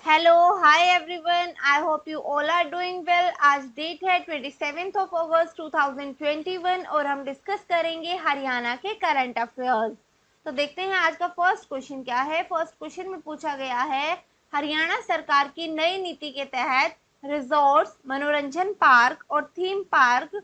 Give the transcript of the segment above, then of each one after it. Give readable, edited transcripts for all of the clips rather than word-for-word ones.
Hello hi everyone, I hope you all are doing well. आज date है 27 अगस्त 2021 और हम डिस्कस करेंगे हरियाणा के करंट अफेयर्स। तो देखते हैं आज का फर्स्ट क्वेश्चन क्या है। फर्स्ट क्वेश्चन में पूछा गया है, हरियाणा सरकार की नई नीति के तहत रिजॉर्ट्स, मनोरंजन पार्क और थीम पार्क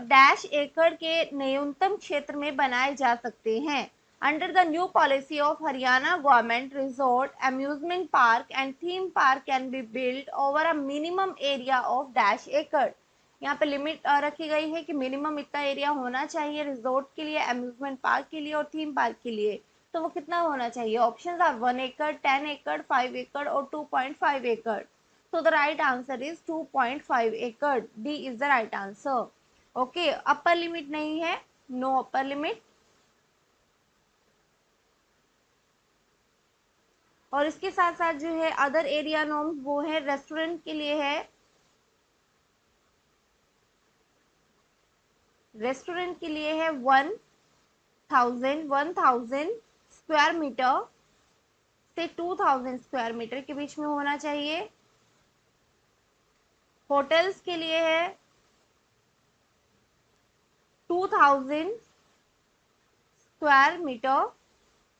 डैश एकड़ के न्यूनतम क्षेत्र में बनाए जा सकते हैं। Under the new policy of Haryana government, resort, amusement park and theme park can be built over a minimum area of dash acre। यहाँ पे लिमिट रखी गई है कि मिनिमम इतना एरिया होना चाहिए रिजोर्ट के लिए, अम्यूजमेंट पार्क के लिए और थीम पार्क के लिए। तो वो कितना होना चाहिए? ऑप्शंस आर 1 एकड़, 10 एकड़, 5 एकड़ और 2.5 एकड़। So the right answer is 2.5 एकड़। D is the right answer। Okay, upper limit नहीं है, नो अपर लिमिट। और इसके साथ साथ जो है अदर एरिया नॉर्म्स वो है रेस्टोरेंट के लिए है, रेस्टोरेंट के लिए है 1000 स्क्वायर मीटर से 2000 स्क्वायर मीटर के बीच में होना चाहिए। होटल्स के लिए है 2000 स्क्वायर मीटर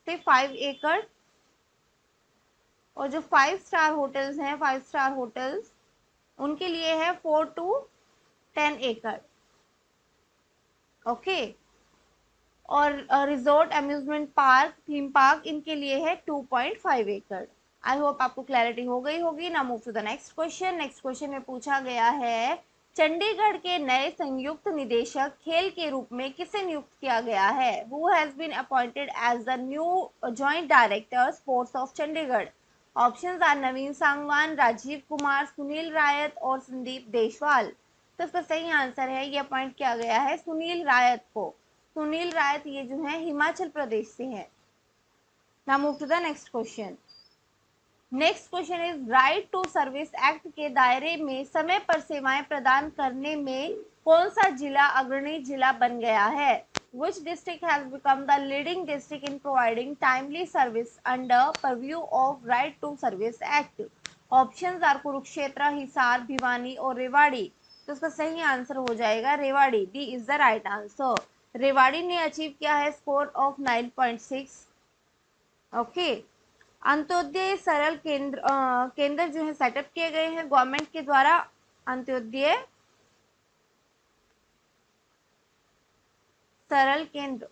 से 5 एकड़। और जो 5 स्टार होटल्स हैं, 5 स्टार होटल्स, उनके लिए है 4 to 10 एकड़। ओके। और resort, amusement park, theme park, इनके लिए है 2.5 एकड़। आई होप आपको क्लैरिटी हो गई होगी ना। Move to the next question. Next question में पूछा गया है, चंडीगढ़ के नए संयुक्त निदेशक खेल के रूप में किसे नियुक्त किया गया है? Who has been appointed as the new joint director sports of Chandigarh? Options are Naveen Sangwan, Rajeev Kumar, Sunil Rayat और संदीप देशवाल। तो इसका सही आंसर है, ये अपॉइंट किया गया है सुनील रायत को। सुनील रायत ये जो है हिमाचल प्रदेश से है। Now move to the next question. Next question is, right to service act के दायरे में समय पर सेवाएं प्रदान करने में कौन सा जिला अग्रणी जिला बन गया है? Which district has become the leading district in providing timely service under purview of right to service act? Options are Kurukshetra, Hisar, Bhiwani और रेवाड़ी। तो इसका सही आंसर हो जाएगा Rewari. D is the right answer। Rewari ने अचीव किया है स्कोर ऑफ 9.6। ओके। अंत्योदय सरल केंद्र जो है सेटअप किए गए हैं गवर्नमेंट के द्वारा। अंत्योदय सरल केंद्र,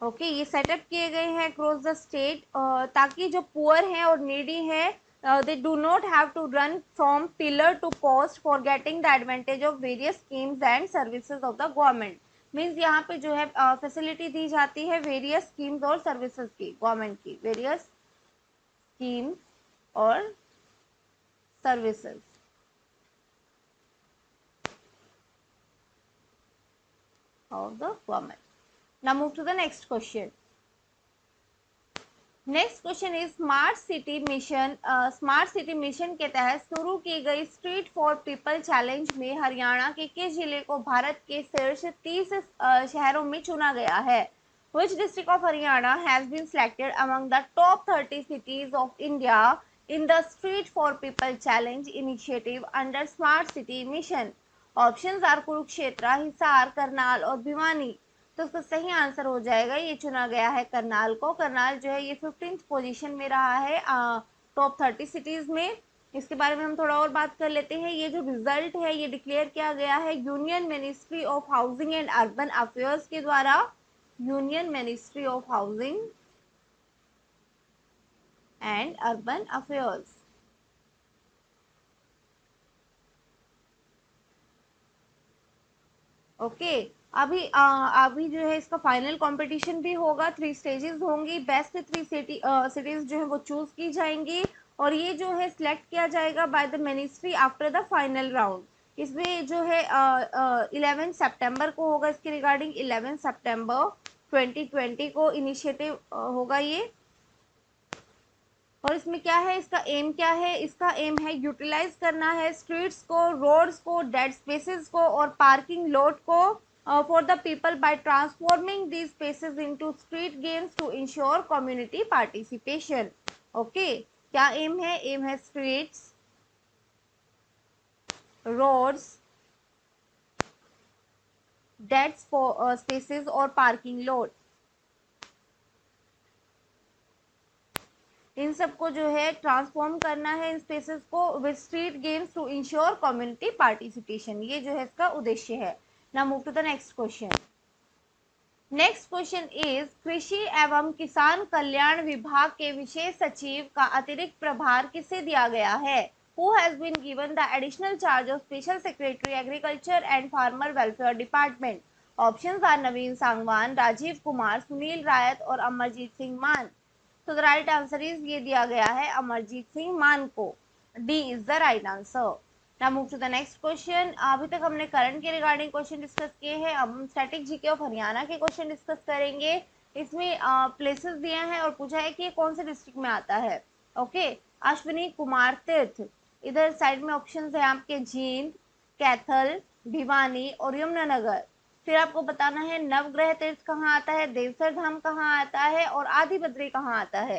ओके, ये सेटअप किए गए हैं अक्रॉस द स्टेट, ताकि जो पुअर हैं और नीडी हैं they do not have to run from pillar to post for getting the advantage of various schemes and services of the government. Means यहाँ पे जो है फैसिलिटी दी जाती है वेरियस स्कीम्स और सर्विसेज की, गवर्नमेंट की वेरियस स्कीम्स और services of the government. Now move to the next question. Next question is, smart city mission. Smart city mission के तहत शुरू की गई स्ट्रीट फॉर पीपल चैलेंज में हरियाणा के किस जिले को भारत के शीर्ष 30 शहरों में चुना गया है? Which district of Haryana has been selected among the top 30 cities of India in the Street for People Challenge initiative under Smart City Mission? Options are Kurukshetra, Hisar, Karnal और भिवानी। तो उसका सही आंसर हो जाएगा, ये चुना गया है करनाल को। करनाल जो है ये 15th पोजीशन में रहा है टॉप 30 सिटीज में। इसके बारे में हम थोड़ा और बात कर लेते हैं। ये जो रिजल्ट है ये डिक्लेयर किया गया है union ministry of housing and urban affairs के द्वारा। Union ministry of housing and urban affairs. Okay. अभी जो है इसका फाइनल कंपटीशन भी होगा, 3 स्टेजेस होंगी। बेस्ट 3 सिटीज जो है वो चूज की जाएंगी और ये जो है सिलेक्ट किया जाएगा by the ministry after the final round. इसमें जो है 11 सितंबर को होगा, इसके रिगार्डिंग 11 सितंबर 2020 को इनिशिएटिव होगा ये। और इसमें क्या है, इसका एम क्या है? इसका एम है यूटिलाइज करना है स्ट्रीट्स को, रोड्स को, डेड स्पेसेस को और पार्किंग लॉट को for the people by transforming these spaces into street games to ensure community participation. Okay, क्या एम है? एम है streets, roads, dead spaces और parking lot. इन सबको जो है ट्रांसफॉर्म करना है इन स्पेसेस को with street games to ensure community participation. ये जो है इसका उद्देश्य है. Now move to the next question. Next question is कृषि एवं किसान कल्याण विभाग के विशेष सचिव का अतिरिक्त प्रभार किसे दिया गया है? Who has been given the additional charge of Special Secretary Agriculture and Farmer Welfare Department? Options are नवीन सांगवान, राजीव कुमार, सुनील रायत और अमरजीत सिंह मान. तो द राइट आंसर इज ये दिया गया है अमरजीत सिंह मान को. D is the right answer. Now move to the next question. अभी तक हमने करंट के रिगार्डिंग क्वेश्चन डिस्कस किए हैं. अब हम स्टैटिक जीके ऑफ हरियाणा के क्वेश्चन डिस्कस करेंगे. इसमें प्लेसेस दिए हैं और पूछा है कि ये कौन से डिस्ट्रिक्ट में आता है. ओके, अश्विनी कुमार तीर्थ. इधर साइड में ऑप्शन है आपके जींद, कैथल, भिवानी और यमुनानगर. फिर आपको बताना है नवग्रह तीर्थ कहाँ आता है, देवसर धाम कहाँ आता है और आदि बद्री कहाँ आता है.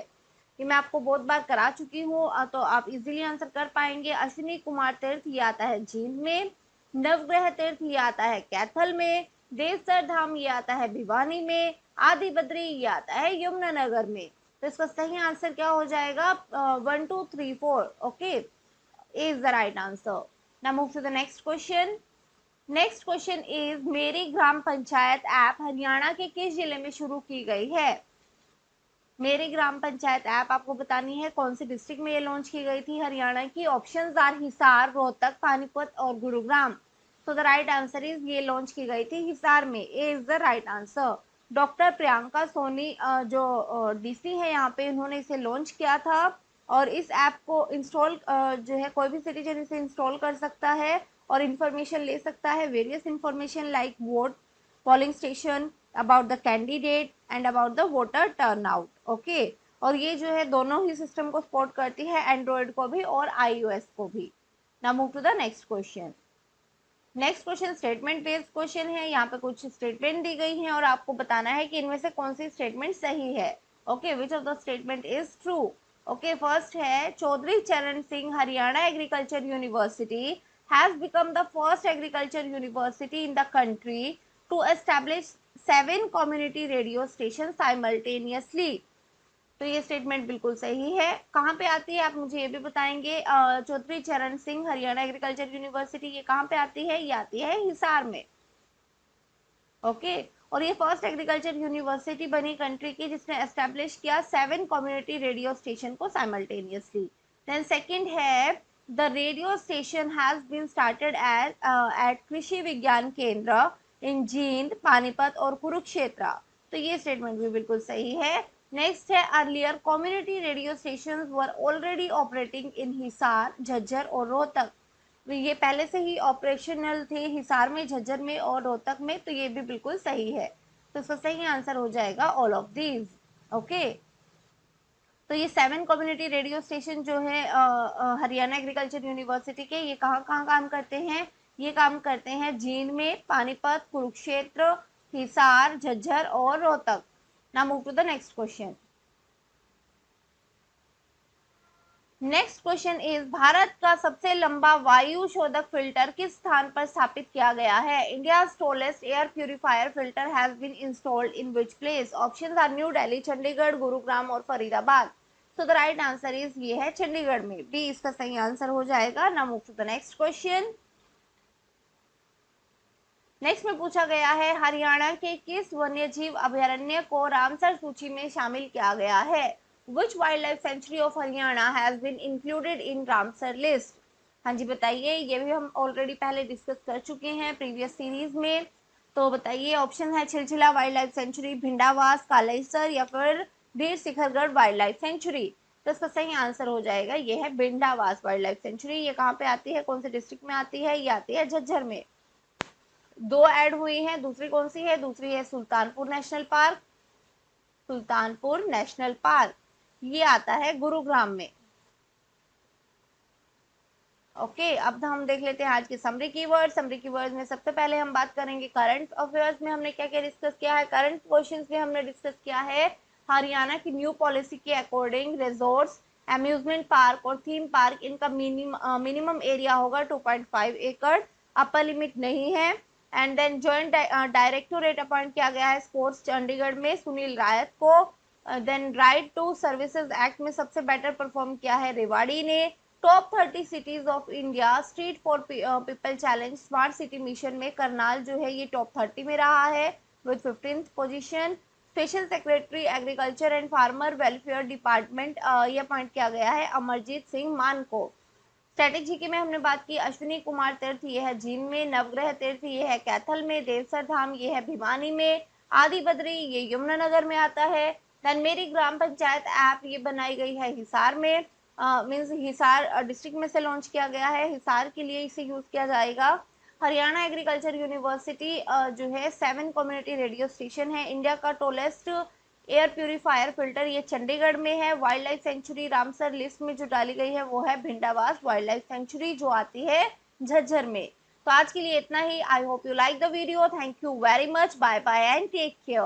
ये मैं आपको बहुत बार करा चुकी हूँ तो आप इजीली आंसर कर पाएंगे. अश्विनी कुमार तीर्थ ये आता है जींद में, नवग्रह तीर्थ ये आता है कैथल में, देवसर धाम ये आता है भिवानी में, आदि बद्री ये आता है यमुनानगर में. तो इसका सही आंसर क्या हो जाएगा? 1 2 3 4. Okay, is the right answer. Now move to the next question. Next question is Meri Gram panchayat app Haryana के किस जिले में शुरू की गई है? मेरी ग्राम पंचायत ऐप आपको बतानी है कौन से डिस्ट्रिक्ट में ये लॉन्च की गई थी हरियाणा की. ऑप्शंस आर हिसार, रोहतक, पानीपत और गुरुग्राम. तो द राइट आंसर इज ये लॉन्च की गई थी हिसार में. A is the right answer. Doctor Priyanka Soni जो डीसी है यहाँ पे, उन्होंने इसे लॉन्च किया था. और इस ऐप को इंस्टॉल जो है कोई भी सिटीजन इसे इंस्टॉल कर सकता है और इंफॉर्मेशन ले सकता है. Various information like what, polling station, about the candidate and about the voter turnout. Okay, और ये जो है दोनों ही सिस्टम को सपोर्ट करती है, एंड्रॉइड को भी और iOS को भी. Now move to the next question. Next question statement based question है. यहाँ पे कुछ स्टेटमेंट दी गई हैं और आपको बताना है कि इनमें से कौन सी स्टेटमेंट सही है. Okay, which of the statement is true. Okay, first है Chaudhary Charan Singh Haryana agriculture university has become the first agriculture university in the country to establish 7 community radio station simultaneously. तो ये स्टेटमेंट बिल्कुल सही है. कहाँ पे आती है आप मुझे ये भी बताएंगे. चौधरी चरण सिंह हरियाणा एग्रीकल्चर यूनिवर्सिटी ये कहाँ पे आती है? ये आती है हिसार में. ओके, और ये फर्स्ट एग्रीकल्चर यूनिवर्सिटी बनी कंट्री की जिसने एस्टेब्लिश किया 7 कम्युनिटी रेडियो स्टेशन को साइमल्टेनियसली. देन सेकंड है the radio station has been started at Krishi Vigyan केंद्र इन जींद, पानीपत और कुरुक्षेत्र. तो ये स्टेटमेंट भी बिल्कुल सही है. नेक्स्ट है earlier community radio stations were already operating in Hisar, Jhajjar और रोहतक. ये पहले से ही ऑपरेशनल थे हिसार में, झज्जर में और रोहतक में. तो ये भी बिल्कुल सही है. तो इसका सही आंसर हो जाएगा ऑल ऑफ दीज. ओके, तो ये 7 कम्युनिटी रेडियो स्टेशन जो है हरियाणा एग्रीकल्चर यूनिवर्सिटी के, ये कहाँ कहाँ काम करते हैं? ये काम करते हैं जींद में, पानीपत, कुरुक्षेत्र, हिसार, झज्जर और Rohtak. Now move to the next question. Next question is Bharat का सबसे लंबा वायु शोधक फिल्टर किस स्थान पर स्थापित किया गया है? India tallest air purifier filter has been installed in which place? Options are New Delhi, Chandigarh, Gurugram और Faridabad. So the right answer is ये है चंडीगढ़ में. बी इसका सही आंसर हो जाएगा. Now move to the next question. Next में पूछा गया है हरियाणा के किस वन्यजीव अभयारण्य को रामसर सूची में शामिल किया गया है? Which wildlife sanctuary of Haryana has been included in Ramsar list? हाँ जी बताइए. ये भी हम ऑलरेडी पहले डिस्कस कर चुके हैं प्रीवियस सीरीज में. तो बताइए. ऑप्शन है Chhilchhila wild life sanctuary, Bhindawas, Kalesar या फिर Bir Shikargarh wild life sanctuary. तो इसका सही आंसर हो जाएगा ये है भिंडावास वाइल्ड लाइफ सेंचुरी. ये कहाँ पे आती है, कौन से डिस्ट्रिक्ट में आती है? ये आती है झज्जर में. 2 ऐड हुई हैं. दूसरी कौन सी है? दूसरी है Sultanpur national park. Sultanpur national park ये आता है गुरुग्राम में. ओके, अब हम देख लेते हैं आज के समरी कीवर्ड। समरी कीवर्ड में सबसे पहले हम बात करेंगे करंट अफेयर्स में हमने क्या क्या डिस्कस किया है। करंट क्वेश्चंस में हमने डिस्कस किया है हरियाणा की न्यू पॉलिसी के अकॉर्डिंग रिजॉर्ट्स, अम्यूजमेंट पार्क और थीम पार्क इनका मिनिमम एरिया होगा 2.5 एकड़, अपर लिमिट नहीं है। And then joint directorate appoint किया गया है स्पोर्ट्स चंडीगढ़ में सुनील रायत को। Then right to services act में सबसे बेटर परफॉर्म किया है रेवाड़ी ने। Top 30 cities of India street for people challenge smart city mission में करनाल जो है ये टॉप 30 में रहा है with 15th position. Special secretary agriculture and farmer welfare department ये अपॉइंट किया गया है अमरजीत सिंह मान को। स्ट्रेटेजी की में हमने बात की अश्विनी कुमार तीर्थ ये है जींद में, नवग्रह तीर्थ ये है कैथल में, देवसर धाम ये है भिवानी में, आदि बद्री ये यमुनानगर में आता है। देन मेरी ग्राम पंचायत ऐप ये बनाई गई है हिसार में, मीन्स हिसार डिस्ट्रिक्ट में से लॉन्च किया गया है, हिसार के लिए इसे यूज किया जाएगा। हरियाणा एग्रीकल्चर यूनिवर्सिटी जो है 7 कम्युनिटी रेडियो स्टेशन है। इंडिया का टोलेस्ट एयर प्यूरिफायर फिल्टर ये चंडीगढ़ में है। Wild life century Ramsar list में जो डाली गई है वो है भिंडावास वाइल्ड लाइफ सेंचुरी जो आती है झज्जर में। तो आज के लिए इतना ही। I hope you like the video. Thank you very much. Bye bye and take care.